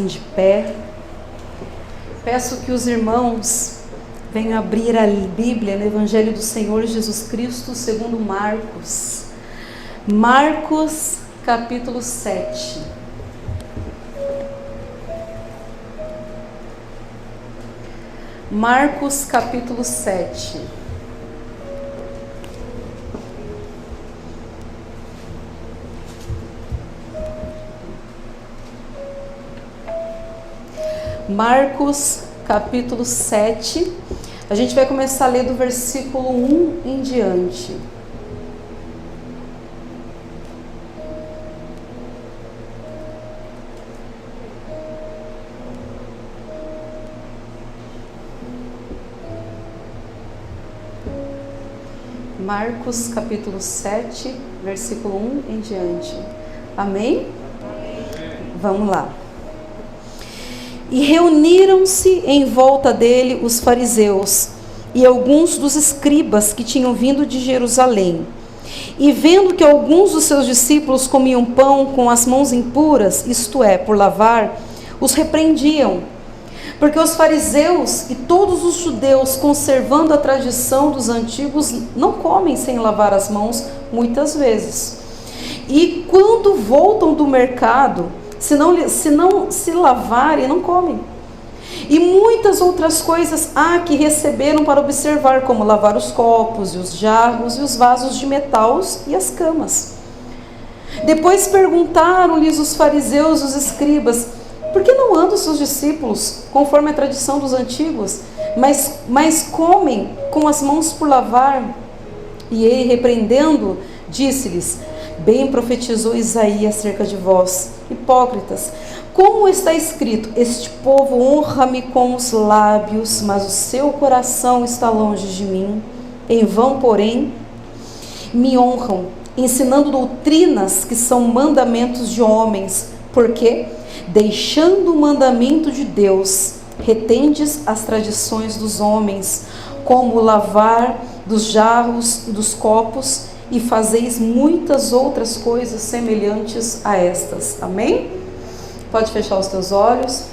De pé, peço que os irmãos venham abrir a Bíblia no Evangelho do Senhor Jesus Cristo segundo Marcos, capítulo 7. Marcos capítulo 7. Marcos capítulo 7, a gente vai começar a ler do versículo 1 em diante. Marcos capítulo 7, versículo 1 em diante. Amém? Vamos lá. E reuniram-se em volta dele os fariseus e alguns dos escribas que tinham vindo de Jerusalém. E vendo que alguns dos seus discípulos comiam pão com as mãos impuras, isto é, por lavar, os repreendiam. Porque os fariseus e todos os judeus, conservando a tradição dos antigos, não comem sem lavar as mãos muitas vezes. E quando voltam do mercado, se não se lavarem, não comem. E muitas outras coisas há que receberam para observar, como lavar os copos, e os jarros, e os vasos de metal, e as camas. Depois perguntaram-lhes os fariseus e os escribas: por que não andam seus discípulos, conforme a tradição dos antigos, mas comem com as mãos por lavar? E ele, repreendendo, disse-lhes: bem profetizou Isaías acerca de vós, hipócritas, como está escrito: este povo honra-me com os lábios, mas o seu coração está longe de mim. Em vão, porém, me honram, ensinando doutrinas que são mandamentos de homens, porque, deixando o mandamento de Deus, retendes as tradições dos homens, como o lavar dos jarros e dos copos, e fazeis muitas outras coisas semelhantes a estas. Amém? Pode fechar os teus olhos.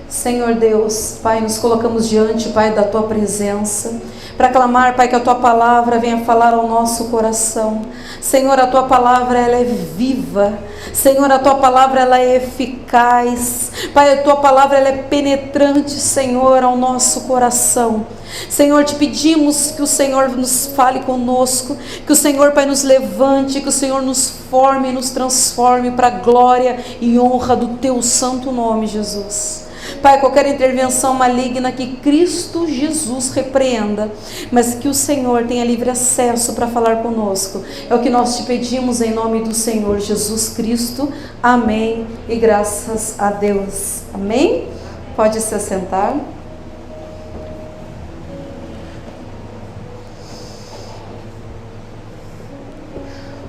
Senhor Deus, Pai, nos colocamos diante, Pai, da Tua presença, para clamar, Pai, que a Tua palavra venha falar ao nosso coração. Senhor, a Tua palavra, ela é viva. Senhor, a Tua palavra, ela é eficaz. Pai, a Tua palavra, ela é penetrante, Senhor, ao nosso coração. Senhor, te pedimos que o Senhor nos fale conosco, que o Senhor, Pai, nos levante, que o Senhor nos forme e nos transforme para a glória e honra do Teu santo nome, Jesus. Pai, qualquer intervenção maligna que Cristo Jesus repreenda, mas que o Senhor tenha livre acesso para falar conosco. É o que nós te pedimos em nome do Senhor Jesus Cristo. Amém. E graças a Deus. Amém? Pode se assentar.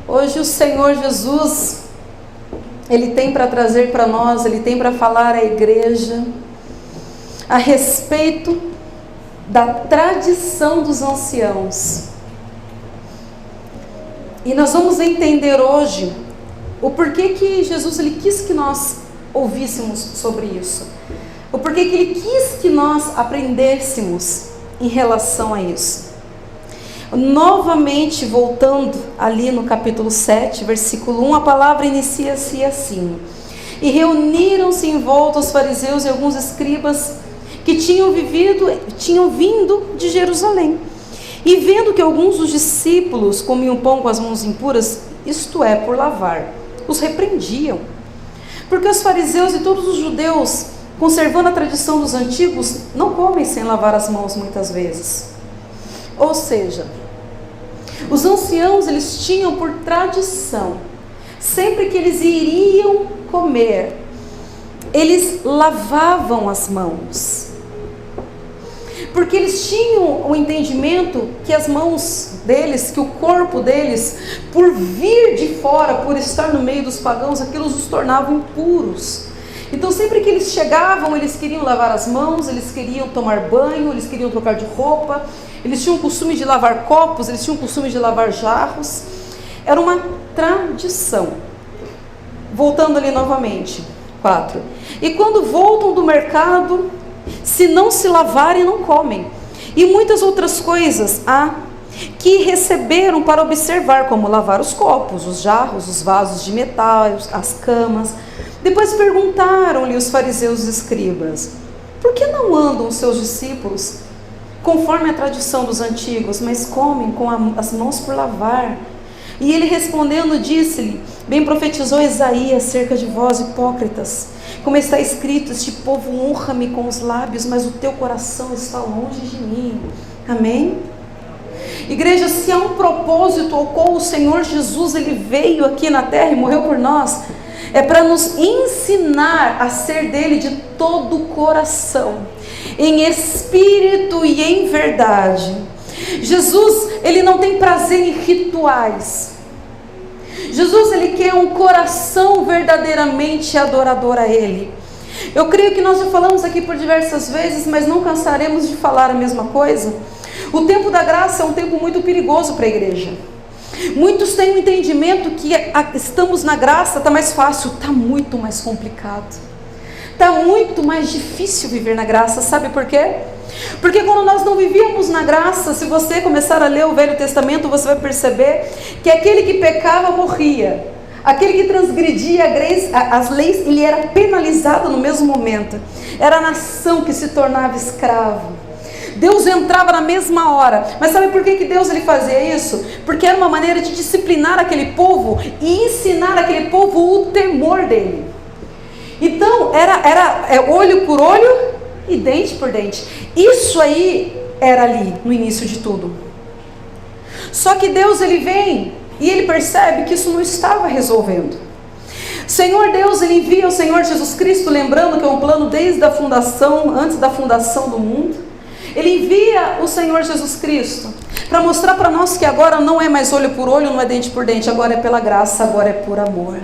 Hoje o Senhor Jesus, Ele tem para trazer para nós, Ele tem para falar à igreja a respeito da tradição dos anciãos. E nós vamos entender hoje o porquê que Jesus ele quis que nós ouvíssemos sobre isso. O porquê que Ele quis que nós aprendêssemos em relação a isso. Novamente, voltando ali no capítulo 7, versículo 1, a palavra inicia-se assim: e reuniram-se em volta os fariseus e alguns escribas que tinham vindo de Jerusalém. E vendo que alguns dos discípulos comiam pão com as mãos impuras, isto é, por lavar, os repreendiam. Porque os fariseus e todos os judeus, conservando a tradição dos antigos, não comem sem lavar as mãos muitas vezes. Ou seja, os anciãos, eles tinham por tradição, sempre que eles iriam comer, eles lavavam as mãos. Porque eles tinham o entendimento que as mãos deles, que o corpo deles, por vir de fora, por estar no meio dos pagãos, aquilo os tornava impuros. Então sempre que eles chegavam, eles queriam lavar as mãos, eles queriam tomar banho, eles queriam trocar de roupa, eles tinham o costume de lavar copos, eles tinham o costume de lavar jarros. Era uma tradição. Voltando ali novamente, 4. E quando voltam do mercado, se não se lavarem, não comem. E muitas outras coisas há que receberam para observar, como lavar os copos, os jarros, os vasos de metal, as camas. Depois perguntaram-lhe os fariseus e escribas: por que não andam os seus discípulos conforme a tradição dos antigos, mas comem com as mãos por lavar? E ele respondendo disse-lhe: bem profetizou Isaías acerca de vós, hipócritas, como está escrito: este povo honra-me com os lábios, mas o teu coração está longe de mim. Amém? Igreja, se há um propósito ao qual o Senhor Jesus ele veio aqui na terra e morreu por nós, é para nos ensinar a ser dele de todo o coração, em espírito e em verdade. Jesus, ele não tem prazer em rituais. Jesus, ele quer um coração verdadeiramente adorador a ele. Eu creio que nós já falamos aqui por diversas vezes, mas não cansaremos de falar a mesma coisa. O tempo da graça é um tempo muito perigoso para a igreja. Muitos têm o entendimento que estamos na graça, está mais fácil. Está muito mais complicado. Está muito mais difícil viver na graça. Sabe por quê? Porque quando nós não vivíamos na graça, se você começar a ler o Velho Testamento, você vai perceber que aquele que pecava morria. Aquele que transgredia as leis, ele era penalizado no mesmo momento. Era a nação que se tornava escravo. Deus entrava na mesma hora. Mas sabe por que Deus ele fazia isso? Porque era uma maneira de disciplinar aquele povo e ensinar aquele povo o temor dele. Então era olho por olho e dente por dente. Isso aí era ali no início de tudo. Só que Deus ele vem e ele percebe que isso não estava resolvendo. Senhor Deus, ele envia o Senhor Jesus Cristo, lembrando que é um plano desde a fundação, antes da fundação do mundo. Ele envia o Senhor Jesus Cristo para mostrar para nós que agora não é mais olho por olho, não é dente por dente, agora é pela graça, agora é por amor.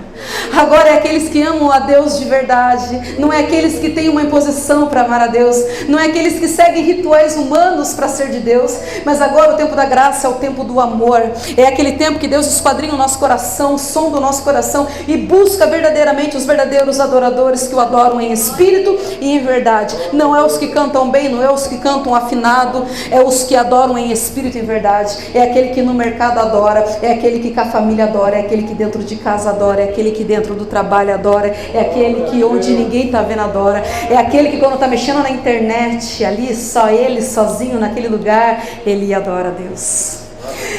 Agora é aqueles que amam a Deus de verdade, não é aqueles que têm uma imposição para amar a Deus, não é aqueles que seguem rituais humanos para ser de Deus, mas agora o tempo da graça é o tempo do amor. É aquele tempo que Deus esquadrinha o nosso coração, sonda o nosso coração e busca verdadeiramente os verdadeiros adoradores que o adoram em espírito e em verdade. Não é os que cantam bem, não é os que cantam afinado, é os que adoram em espírito e em verdade. É aquele que no mercado adora, é aquele que com a família adora, é aquele que dentro de casa adora, é aquele que dentro do trabalho adora, é aquele que onde ninguém está vendo adora, é aquele que quando está mexendo na internet, ali só ele sozinho naquele lugar, ele adora a Deus.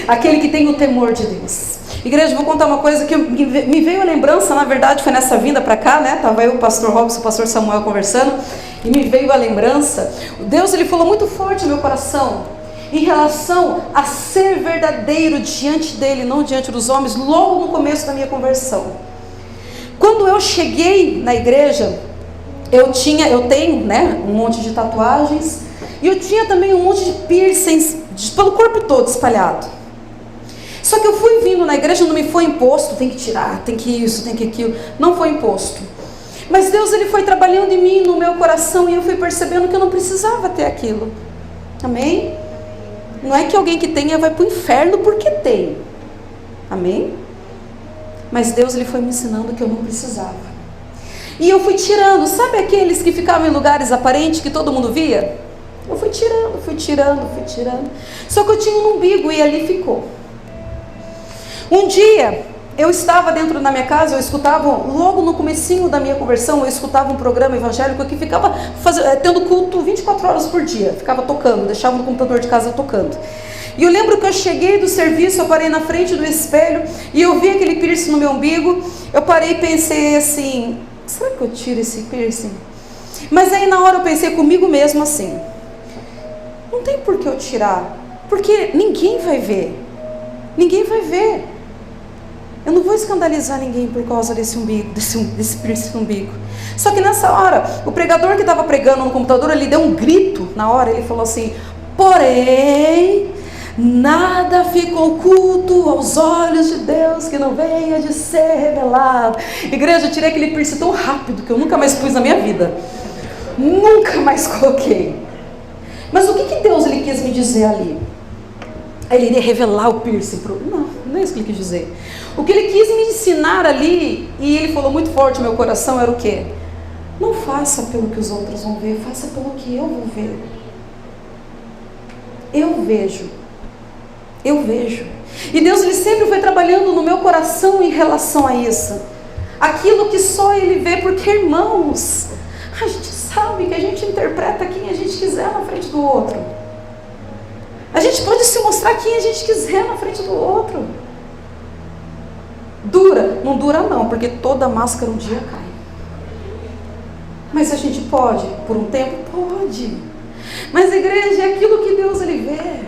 Aquele que tem o temor de Deus. Igreja, vou contar uma coisa que me veio a lembrança, na verdade foi nessa vinda para cá, né? Estava eu, o pastor Robson, o pastor Samuel conversando, e me veio a lembrança. Deus ele falou muito forte no meu coração em relação a ser verdadeiro diante dele, não diante dos homens, logo no começo da minha conversão. Quando eu cheguei na igreja, eu tenho, né, um monte de tatuagens, e eu tinha também um monte de piercings pelo corpo todo espalhado. Só que eu fui vindo na igreja, não me foi imposto, tem que tirar, tem que isso, tem que aquilo, não foi imposto. Mas Deus ele foi trabalhando em mim, no meu coração, e eu fui percebendo que eu não precisava ter aquilo. Amém? Não é que alguém que tenha vai para o inferno porque tem. Amém? Mas Deus ele foi me ensinando que eu não precisava. E eu fui tirando. Sabe aqueles que ficavam em lugares aparentes que todo mundo via? Eu fui tirando. Só que eu tinha um umbigo e ali ficou. Um dia eu estava dentro da minha casa, eu escutava, logo no comecinho da minha conversão, eu escutava um programa evangélico que ficava tendo culto 24 horas por dia, ficava tocando, deixava no computador de casa tocando. E eu lembro que eu cheguei do serviço, eu parei na frente do espelho, e eu vi aquele piercing no meu umbigo, eu parei e pensei assim, será que eu tiro esse piercing? Mas aí na hora eu pensei comigo mesmo assim, não tem por que eu tirar, porque ninguém vai ver. Eu não vou escandalizar ninguém por causa desse umbigo, desse piercing no umbigo. Só que nessa hora, o pregador que estava pregando no computador, ele deu um grito na hora, ele falou assim, porém, nada fica oculto aos olhos de Deus que não venha de ser revelado. Igreja, eu tirei aquele piercing tão rápido que eu nunca mais pus na minha vida. Nunca mais coloquei. Mas o que Deus ele quis me dizer ali? Ele iria revelar o piercing pro... Não é isso que ele quis dizer. O que ele quis me ensinar ali, e ele falou muito forte no meu coração, era o quê? Não faça pelo que os outros vão ver, faça pelo que eu vou ver. Eu vejo. E Deus, Ele sempre foi trabalhando no meu coração em relação a isso. Aquilo que só Ele vê, porque, irmãos, a gente sabe que a gente interpreta quem a gente quiser na frente do outro. A gente pode se mostrar quem a gente quiser na frente do outro. Dura? Não dura não, porque toda máscara um dia cai. Mas a gente pode, por um tempo? Pode. Mas igreja, é aquilo que Deus Ele vê.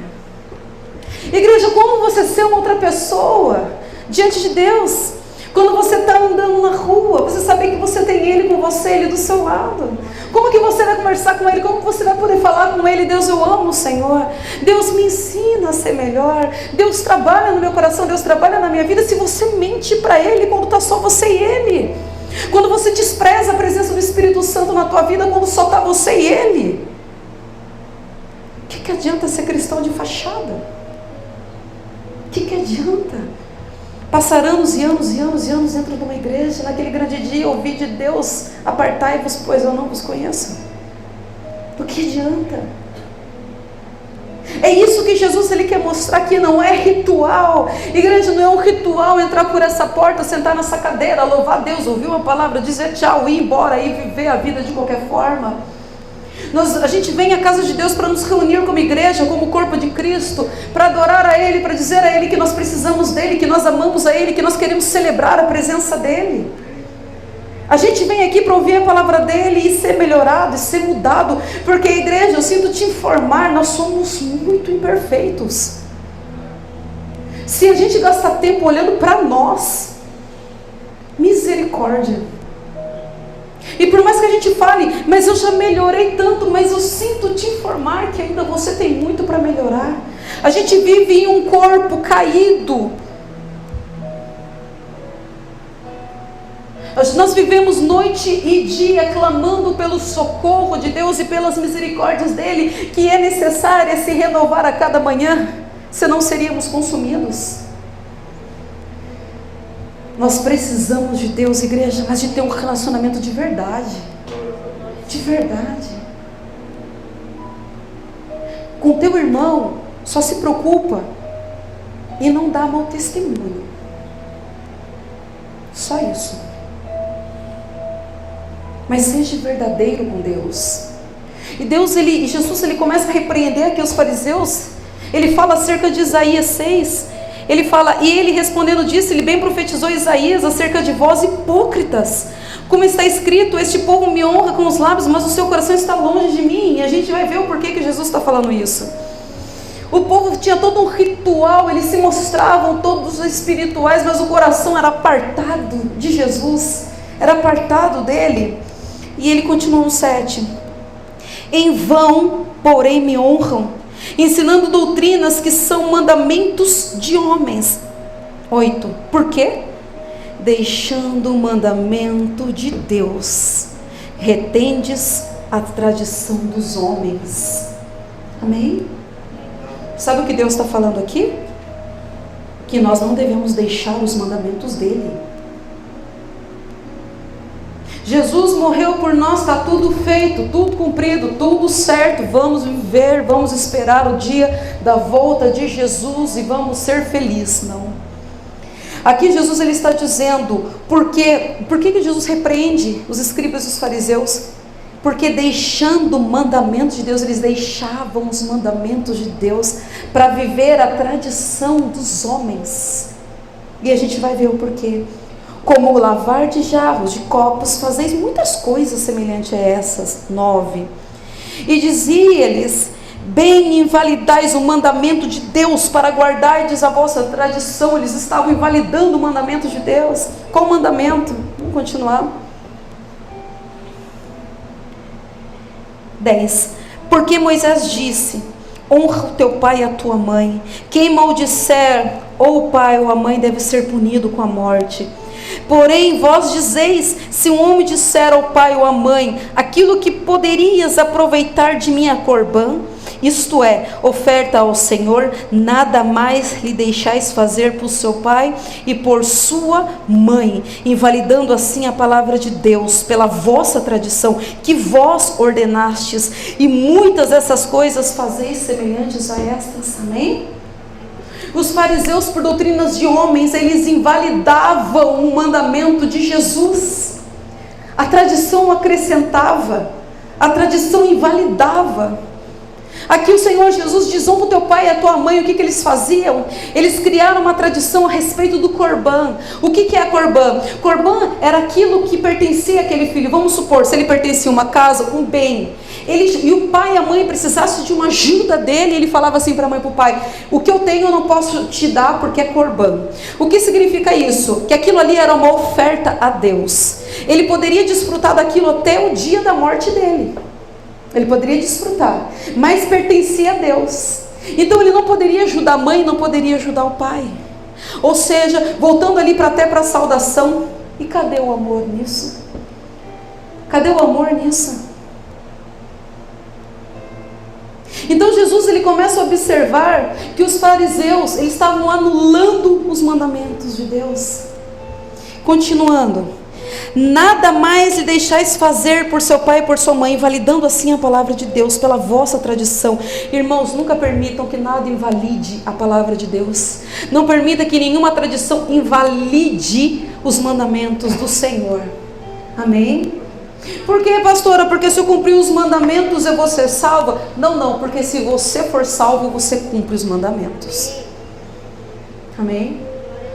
Igreja, como você ser uma outra pessoa diante de Deus? Quando você está andando na rua, você saber que você tem Ele com você, Ele do seu lado. Como que você vai conversar com Ele? Como você vai poder falar com Ele? Deus, eu amo o Senhor. Deus me ensina a ser melhor. Deus trabalha no meu coração, Deus trabalha na minha vida. Se você mente para Ele quando está só você e Ele. Quando você despreza a presença do Espírito Santo na tua vida, quando só está você e Ele. O que adianta ser cristão de fachada? O que adianta? Passar anos e anos e anos e anos dentro de uma igreja, naquele grande dia, ouvir de Deus: apartai-vos, pois eu não vos conheço. Do que adianta? É isso que Jesus Ele quer mostrar aqui, não é ritual. Igreja, não é um ritual entrar por essa porta, sentar nessa cadeira, louvar a Deus, ouvir uma palavra, dizer tchau, ir embora e viver a vida de qualquer forma. A gente vem à casa de Deus para nos reunir como igreja, como corpo de Cristo, para adorar a Ele, para dizer a Ele que nós precisamos dEle, que nós amamos a Ele, que nós queremos celebrar a presença dEle. A gente vem aqui para ouvir a palavra dEle e ser melhorado, e ser mudado, porque igreja, eu sinto te informar, nós somos muito imperfeitos. Se a gente gasta tempo olhando para nós, misericórdia. E por mais que a gente fale, mas eu já melhorei tanto, mas eu sinto te informar que ainda você tem muito para melhorar. A gente vive em um corpo caído. Nós vivemos noite e dia clamando pelo socorro de Deus e pelas misericórdias dEle, que é necessário se renovar a cada manhã, senão seríamos consumidos. Nós precisamos de Deus, igreja, mas de ter um relacionamento de verdade. De verdade. Com teu irmão, só se preocupa e não dá mau testemunho. Só isso. Mas seja verdadeiro com Deus. E Jesus, ele começa a repreender aqui os fariseus. Ele fala acerca de Isaías 6. Ele fala, e ele respondendo disso, ele bem profetizou Isaías acerca de vós hipócritas. Como está escrito, este povo me honra com os lábios, mas o seu coração está longe de mim. E a gente vai ver o porquê que Jesus está falando isso. O povo tinha todo um ritual, eles se mostravam todos espirituais, mas o coração era apartado de Jesus, era apartado dele. E ele continua no 7. Em vão, porém, me honram, ensinando doutrinas que são mandamentos de homens. 8. Por quê? Deixando o mandamento de Deus, retendes a tradição dos homens. Amém? Sabe o que Deus está falando aqui? Que nós não devemos deixar os mandamentos dele. Jesus morreu por nós, está tudo feito, tudo cumprido, tudo certo. Vamos viver, vamos esperar o dia da volta de Jesus e vamos ser felizes. Não. Aqui Jesus ele está dizendo, por que Jesus repreende os escribas e os fariseus? Porque deixando o mandamento de Deus, eles deixavam os mandamentos de Deus para viver a tradição dos homens. E a gente vai ver o porquê. Como o lavar de jarros, de copos, fazeis muitas coisas semelhantes a essas. 9. E dizia-lhes, bem invalidais o mandamento de Deus para guardardes a vossa tradição. Eles estavam invalidando o mandamento de Deus. Qual mandamento? Vamos continuar. 10. Porque Moisés disse, honra o teu pai e a tua mãe. Quem maldisser ou o pai ou a mãe deve ser punido com a morte. Porém vós dizeis, se um homem disser ao pai ou à mãe, aquilo que poderias aproveitar de mim a corbã, isto é, oferta ao Senhor, nada mais lhe deixais fazer por seu pai e por sua mãe, invalidando assim a palavra de Deus pela vossa tradição, que vós ordenastes, e muitas dessas coisas fazeis semelhantes a estas. Amém? Os fariseus, por doutrinas de homens, eles invalidavam o mandamento de Jesus. A tradição acrescentava, a tradição invalidava. Aqui o Senhor Jesus diz: honra o teu pai e a tua mãe. O que eles faziam? Eles criaram uma tradição a respeito do corbã. O que é corbã? Corbã era aquilo que pertencia àquele filho. Vamos supor, se ele pertencia a uma casa, um bem, e o pai e a mãe precisassem de uma ajuda dele, ele falava assim para a mãe e para o pai: o que eu tenho eu não posso te dar porque é corbã. O que significa isso? Que aquilo ali era uma oferta a Deus. Ele poderia desfrutar daquilo até o dia da morte dele. Ele poderia desfrutar, mas pertencia a Deus. Então ele não poderia ajudar a mãe, não poderia ajudar o pai. Ou seja, voltando ali até para a saudação. E cadê o amor nisso? Cadê o amor nisso? Então Jesus, ele começa a observar que os fariseus, eles estavam anulando os mandamentos de Deus. Continuando. Nada mais lhe deixais fazer por seu pai e por sua mãe, validando assim a palavra de Deus pela vossa tradição. Irmãos, nunca permitam que nada invalide a palavra de Deus. Não permita que nenhuma tradição invalide os mandamentos do Senhor. Amém? Por que, pastora? Porque se eu cumprir os mandamentos eu vou ser salva? Não, porque se você for salvo, você cumpre os mandamentos. Amém?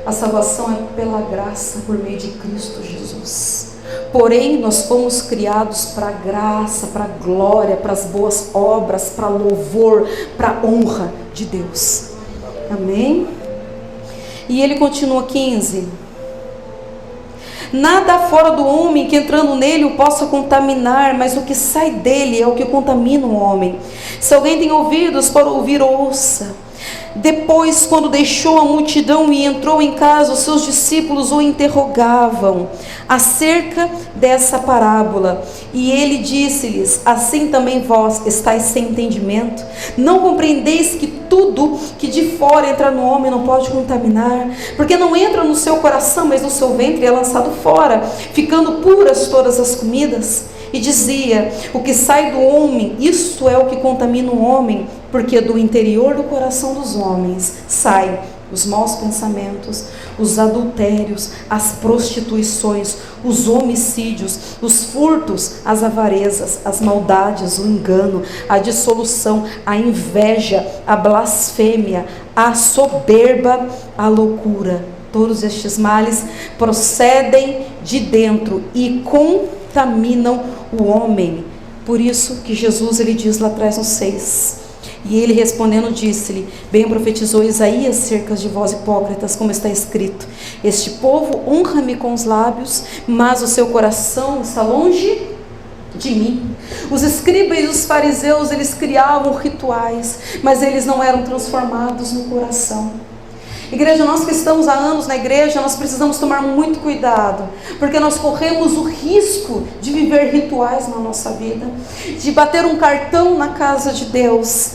A salvação é pela graça, por meio de Cristo Jesus. Porém, nós fomos criados para a graça, para a glória, para as boas obras, para louvor, para a honra de Deus. Amém? E ele continua 15. Nada fora do homem que entrando nele o possa contaminar, mas o que sai dele é o que contamina o homem. Se alguém tem ouvidos para ouvir, ouça. Depois, quando deixou a multidão e entrou em casa, os seus discípulos o interrogavam acerca dessa parábola. E ele disse-lhes: assim também vós estáis sem entendimento? Não compreendeis que tudo que de fora entra no homem não pode contaminar? Porque não entra no seu coração, mas no seu ventre é lançado fora, ficando puras todas as comidas. E dizia: o que sai do homem, isto é o que contamina o homem, porque do interior do coração dos homens saem os maus pensamentos, os adultérios, as prostituições, os homicídios, os furtos, as avarezas, as maldades, o engano, a dissolução, a inveja, a blasfêmia, a soberba, a loucura. Todos estes males procedem de dentro e contaminam o homem. Por isso que Jesus, ele diz lá atrás no 6: e ele respondendo disse-lhe: bem profetizou Isaías acerca de vós hipócritas, como está escrito: este povo honra-me com os lábios, mas o seu coração está longe de mim. Os escribas e os fariseus, eles criavam rituais, mas eles não eram transformados no coração. Igreja, nós que estamos há anos na igreja, nós precisamos tomar muito cuidado, porque nós corremos o risco de viver rituais na nossa vida, de bater um cartão na casa de Deus,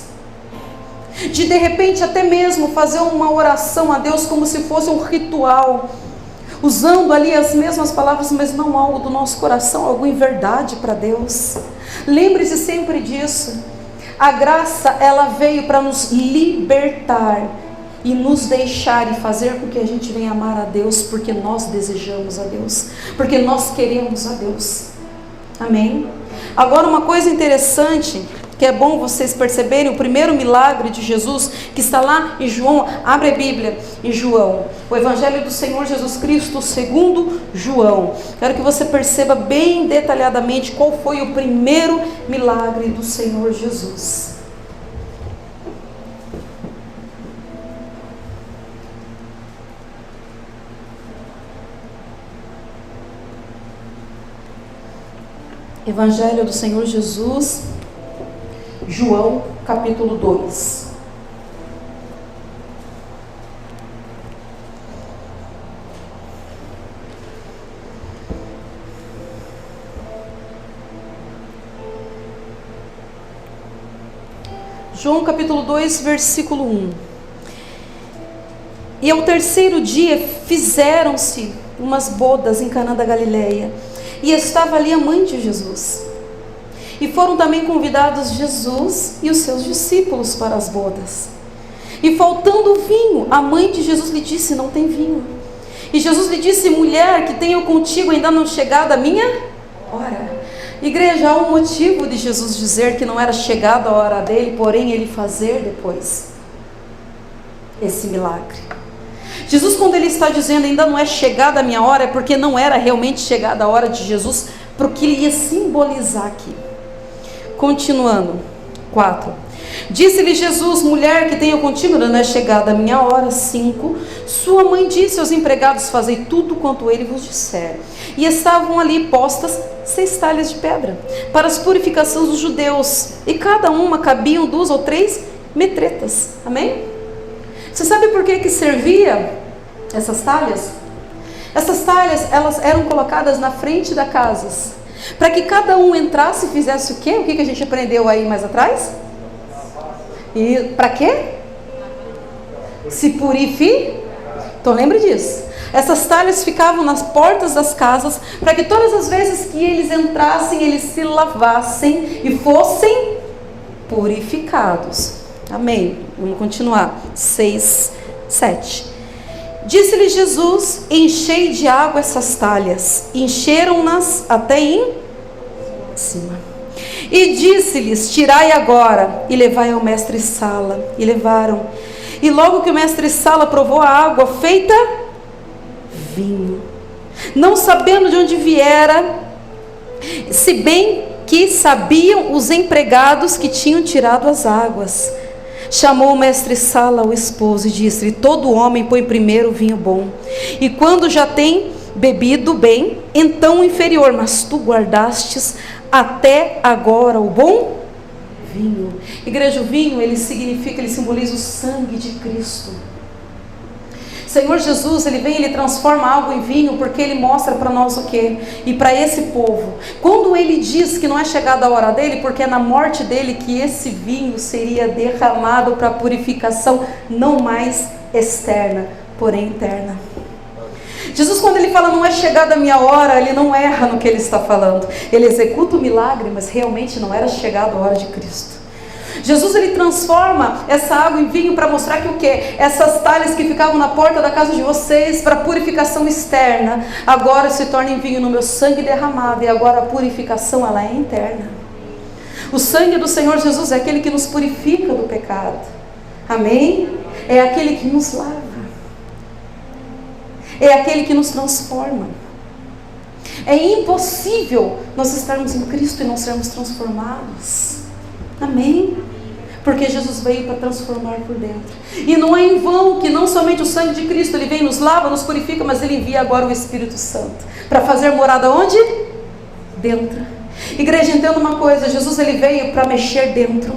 de repente até mesmo fazer uma oração a Deus como se fosse um ritual, usando ali as mesmas palavras, mas não algo do nosso coração, algo em verdade para Deus. Lembre-se sempre disso. A graça, ela veio para nos libertar e nos deixar e fazer com que a gente venha amar a Deus, porque nós desejamos a Deus, porque nós queremos a Deus. Amém? Agora, uma coisa interessante, que é bom vocês perceberem, o primeiro milagre de Jesus, que está lá em João, abre a Bíblia em João, o Evangelho do Senhor Jesus Cristo, segundo João. Quero que você perceba bem detalhadamente qual foi o primeiro milagre do Senhor Jesus. Evangelho do Senhor Jesus, João, capítulo 2. João capítulo 2, versículo 1. E ao terceiro dia fizeram-se umas bodas em Caná da Galileia, e estava ali a mãe de Jesus. E foram também convidados Jesus e os seus discípulos para as bodas. E faltando vinho, a mãe de Jesus lhe disse: não tem vinho. E Jesus lhe disse: mulher, que tenho contigo, ainda não chegada a minha hora. Igreja, há um motivo de Jesus dizer que não era chegada a hora dele, porém ele fazer depois esse milagre. Jesus, quando ele está dizendo ainda não é chegada a minha hora, é porque não era realmente chegada a hora de Jesus, para o que ele ia simbolizar aqui. Continuando, 4. Disse-lhe Jesus: mulher, que tenho contigo, não é chegada a minha hora. 5. Sua mãe disse aos empregados: fazei tudo quanto ele vos disser. E estavam ali postas 6 talhas de pedra, para as purificações dos judeus, e cada uma cabiam 2 ou 3 metretas. Amém? Você sabe por que servia essas talhas? Essas talhas, elas eram colocadas na frente das casas, para que cada um entrasse e fizesse o quê? O que a gente aprendeu aí mais atrás? E para quê? Se purifique. Então lembre disso. Essas talhas ficavam nas portas das casas, para que todas as vezes que eles entrassem, eles se lavassem e fossem purificados. Amém. Vamos continuar. 6, 7. Disse-lhe Jesus: enchei de água essas talhas. Encheram-nas até em cima. E disse-lhes: tirai agora e levai ao mestre-sala. E levaram. E logo que o mestre-sala provou a água feita vinho, não sabendo de onde viera, se bem que sabiam os empregados que tinham tirado as águas, chamou o mestre-sala o esposo e disse-lhe: todo homem põe primeiro o vinho bom, e quando já tem bebido bem, então o inferior, mas tu guardastes até agora o bom vinho. Igreja, o vinho, ele simboliza o sangue de Cristo. Senhor Jesus, ele vem, ele transforma água em vinho, porque ele mostra para nós o quê? E para esse povo, quando ele diz que não é chegada a hora dele, porque é na morte dele que esse vinho seria derramado para purificação, não mais externa, porém interna. Jesus, quando ele fala não é chegada a minha hora, ele não erra no que ele está falando. Ele executa o milagre, mas realmente não era chegada a hora de Cristo. Jesus, ele transforma essa água em vinho para mostrar que o quê? Essas talhas que ficavam na porta da casa de vocês para purificação externa, agora se tornem vinho no meu sangue derramado, e agora a purificação, ela é interna. O sangue do Senhor Jesus é aquele que nos purifica do pecado. Amém? É aquele que nos lava. É aquele que nos transforma. É impossível nós estarmos em Cristo e não sermos transformados. Amém? Porque Jesus veio para transformar por dentro. E não é em vão que não somente o sangue de Cristo, ele vem, nos lava, nos purifica, mas ele envia agora o Espírito Santo para fazer morada onde? Dentro. Igreja, entenda uma coisa: Jesus, ele veio para mexer dentro.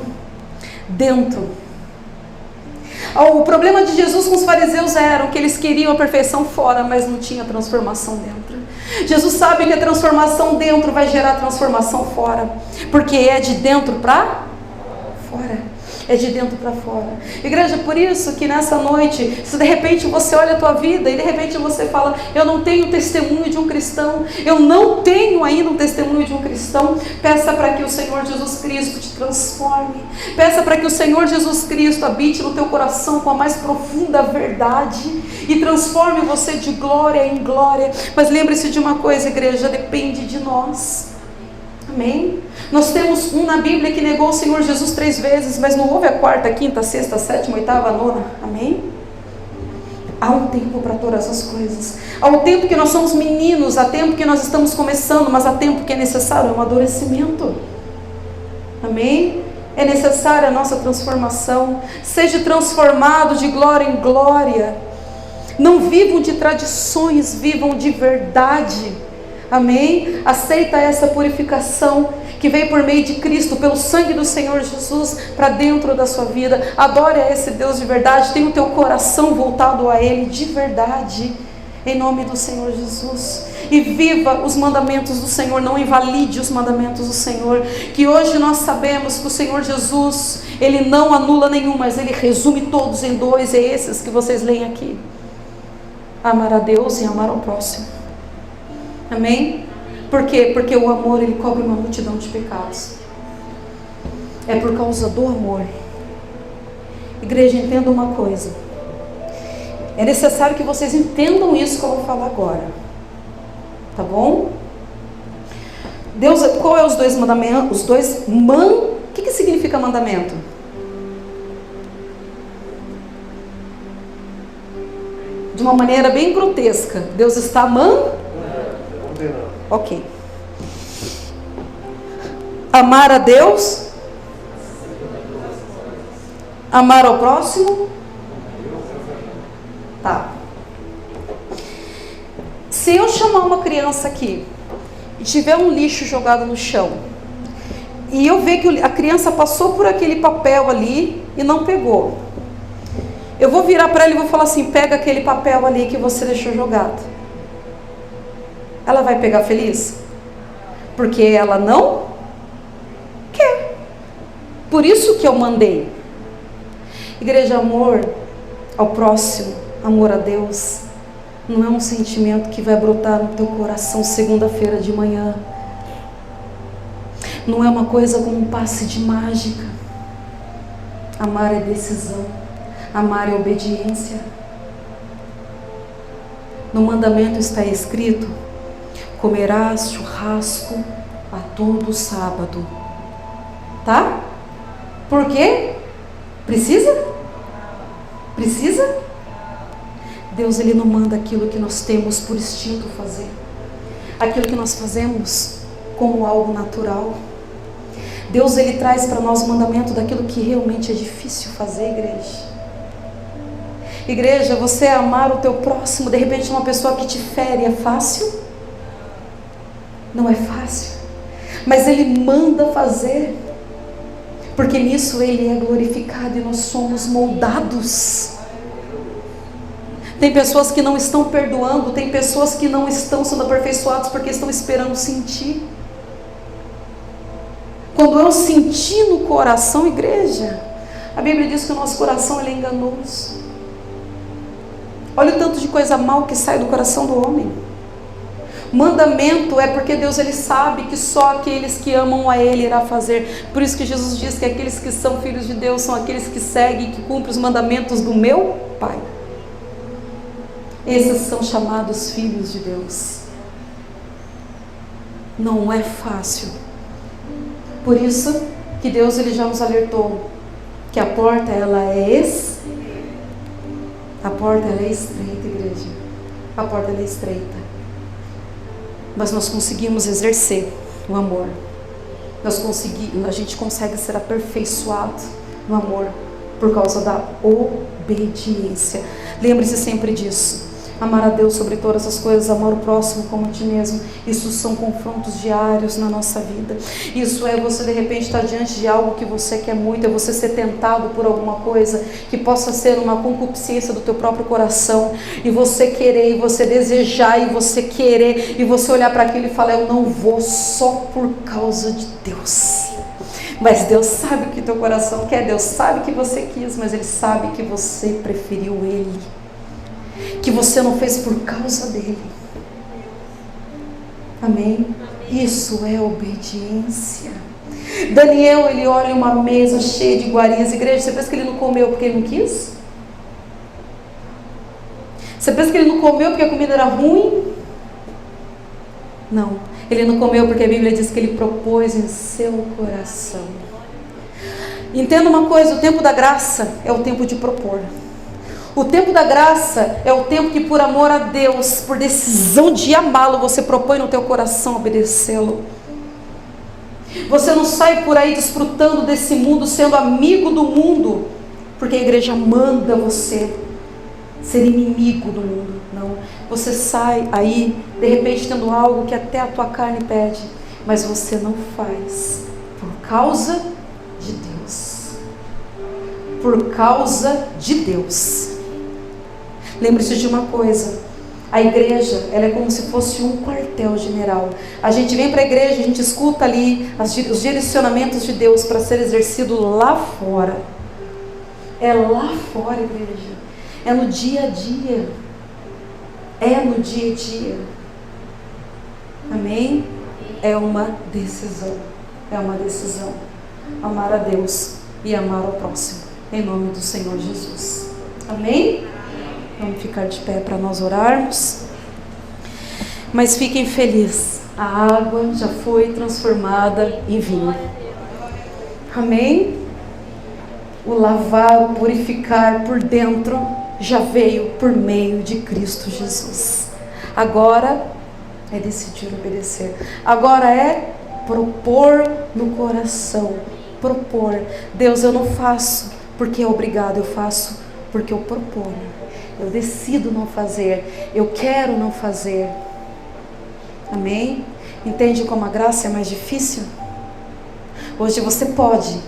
O problema de Jesus com os fariseus era que eles queriam a perfeição fora, mas não tinha transformação dentro. Jesus sabe que a transformação dentro vai gerar transformação fora, porque é de dentro para fora. É de dentro para fora. Igreja, por isso que nessa noite, se de repente você olha a tua vida e de repente você fala: eu não tenho testemunho de um cristão, eu não tenho ainda um testemunho de um cristão, peça para que o Senhor Jesus Cristo te transforme. Peça para que o Senhor Jesus Cristo habite no teu coração com a mais profunda verdade e transforme você de glória em glória. Mas lembre-se de uma coisa, igreja, depende de nós. Amém? Nós temos um na Bíblia que negou o Senhor Jesus 3 vezes, mas não houve a 4ª, 5ª, 6ª, 7ª, 8ª, 9ª. Amém? Há um tempo para todas as coisas. Há um tempo que nós somos meninos, há tempo que nós estamos começando, mas há tempo que é necessário um amadurecimento. Amém? É necessária a nossa transformação. Seja transformado de glória em glória. Não vivam de tradições, vivam de verdade. Amém? Aceita essa purificação que veio por meio de Cristo, pelo sangue do Senhor Jesus, para dentro da sua vida. Adore a esse Deus de verdade. Tenha o teu coração voltado a Ele de verdade. Em nome do Senhor Jesus. E viva os mandamentos do Senhor, não invalide os mandamentos do Senhor. Que hoje nós sabemos que o Senhor Jesus, Ele não anula nenhum, mas Ele resume todos em dois, é esses que vocês leem aqui: amar a Deus e amar ao próximo. Amém? Por quê? Porque o amor, ele cobre uma multidão de pecados. É por causa do amor. Igreja, entenda uma coisa. É necessário que vocês entendam isso que eu vou falar agora. Tá bom? Deus, qual é os dois mandamentos? O que significa mandamento? De uma maneira bem grotesca. Deus está Ok. Amar a Deus. Amar ao próximo. Tá. Se eu chamar uma criança aqui e tiver um lixo jogado no chão, e eu ver que a criança passou por aquele papel ali e não pegou, eu vou virar para ela e vou falar assim: pega aquele papel ali que você deixou jogado. Ela vai pegar feliz? Porque ela não quer. Por isso que eu mandei. Igreja, amor ao próximo, amor a Deus, não é um sentimento que vai brotar no teu coração segunda-feira de manhã. Não é uma coisa como um passe de mágica. Amar é decisão. Amar é obediência. No mandamento está escrito: comerás churrasco a todo sábado. Tá? Por quê? Precisa? Deus, Ele não manda aquilo que nós temos por instinto fazer. Aquilo que nós fazemos como algo natural. Deus, Ele traz para nós o mandamento daquilo que realmente é difícil fazer, igreja. Igreja, você amar o teu próximo, de repente uma pessoa que te fere, é fácil? Não é fácil. Mas Ele manda fazer. Porque nisso Ele é glorificado e nós somos moldados. Tem pessoas que não estão perdoando, tem pessoas que não estão sendo aperfeiçoadas porque estão esperando sentir. Quando eu senti no coração, igreja, a Bíblia diz que o nosso coração ele é enganoso. Olha o tanto de coisa mal que sai do coração do homem. Mandamento é porque Deus ele sabe que só aqueles que amam a Ele irá fazer. Por isso que Jesus diz que aqueles que são filhos de Deus são aqueles que seguem e que cumprem os mandamentos do meu Pai. Esses são chamados filhos de Deus. Não é fácil. Por isso que Deus ele já nos alertou que a porta ela é a porta ela é estreita, igreja. A porta ela é estreita. Mas nós conseguimos exercer o amor. A gente consegue ser aperfeiçoado no amor por causa da obediência. Lembre-se sempre disso. Amar a Deus sobre todas as coisas, amar o próximo como a ti mesmo. Isso são confrontos diários na nossa vida. Isso é você de repente estar diante de algo que você quer muito, é você ser tentado por alguma coisa que possa ser uma concupiscência do teu próprio coração, e você querer, e você desejar, e você querer, e você olhar para aquilo e falar: eu não vou só por causa de Deus. Mas Deus sabe o que teu coração quer, Deus sabe que você quis, mas Ele sabe que você preferiu Ele, que você não fez por causa dele. Amém? Isso é obediência. Daniel, ele olha uma mesa cheia de iguarias. Igreja, você pensa que ele não comeu porque ele não quis? Você pensa que ele não comeu porque a comida era ruim? Não, ele não comeu porque a Bíblia diz que ele propôs em seu coração. Entenda uma coisa, o tempo da graça é o tempo de propor. O tempo da graça é o tempo que, por amor a Deus, por decisão de amá-lo, você propõe no teu coração obedecê-lo. Você não sai por aí desfrutando desse mundo, sendo amigo do mundo, porque a igreja manda você ser inimigo do mundo. Não, você sai aí, de repente tendo algo que até a tua carne pede, mas você não faz por causa de Deus. Por causa de Deus. Lembre-se de uma coisa: A igreja, ela é como se fosse um quartel-general. A gente vem para a igreja, a gente escuta ali os direcionamentos de Deus para ser exercido lá fora. É lá fora, igreja. É no dia a dia. É no dia a dia. Amém? É uma decisão. É uma decisão. Amar a Deus e amar ao próximo. Em nome do Senhor Jesus. Amém? Vamos ficar de pé para nós orarmos. Mas fiquem felizes. A água já foi transformada em vinho. Amém? O lavar, o purificar por dentro já veio por meio de Cristo Jesus. Agora é decidir obedecer. Agora é propor no coração. Propor. Deus, eu não faço porque é obrigado, eu faço porque eu proponho. Eu decido não fazer. Eu quero não fazer. Amém? Entende como a graça é mais difícil? Hoje você pode.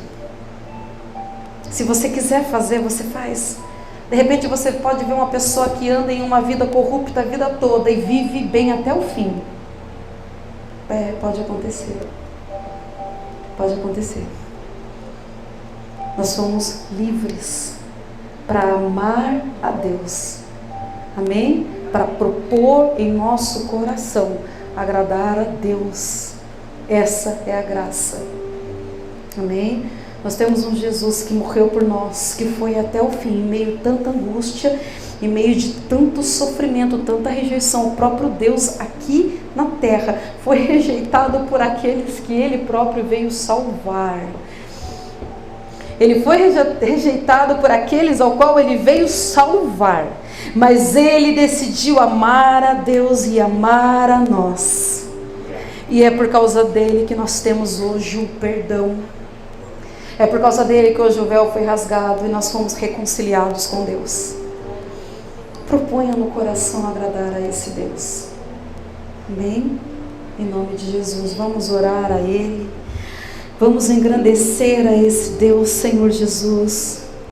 Se você quiser fazer, você faz. De repente você pode ver uma pessoa que anda em uma vida corrupta a vida toda e vive bem até o fim. Pode acontecer. Pode acontecer. Nós somos livres para amar a Deus. Amém? Para propor em nosso coração agradar a Deus. Essa é a graça. Amém? Nós temos um Jesus que morreu por nós, que foi até o fim, em meio a tanta angústia, em meio de tanto sofrimento, tanta rejeição. O próprio Deus aqui na terra foi rejeitado por aqueles que Ele próprio veio salvar. Ele foi rejeitado por aqueles ao qual Ele veio salvar. Mas Ele decidiu amar a Deus e amar a nós. E é por causa dele que nós temos hoje o perdão. É por causa dele que hoje o véu foi rasgado e nós fomos reconciliados com Deus. Proponha no coração agradar a esse Deus. Amém? Em nome de Jesus, vamos orar a Ele. Vamos engrandecer a esse Deus, Senhor Jesus.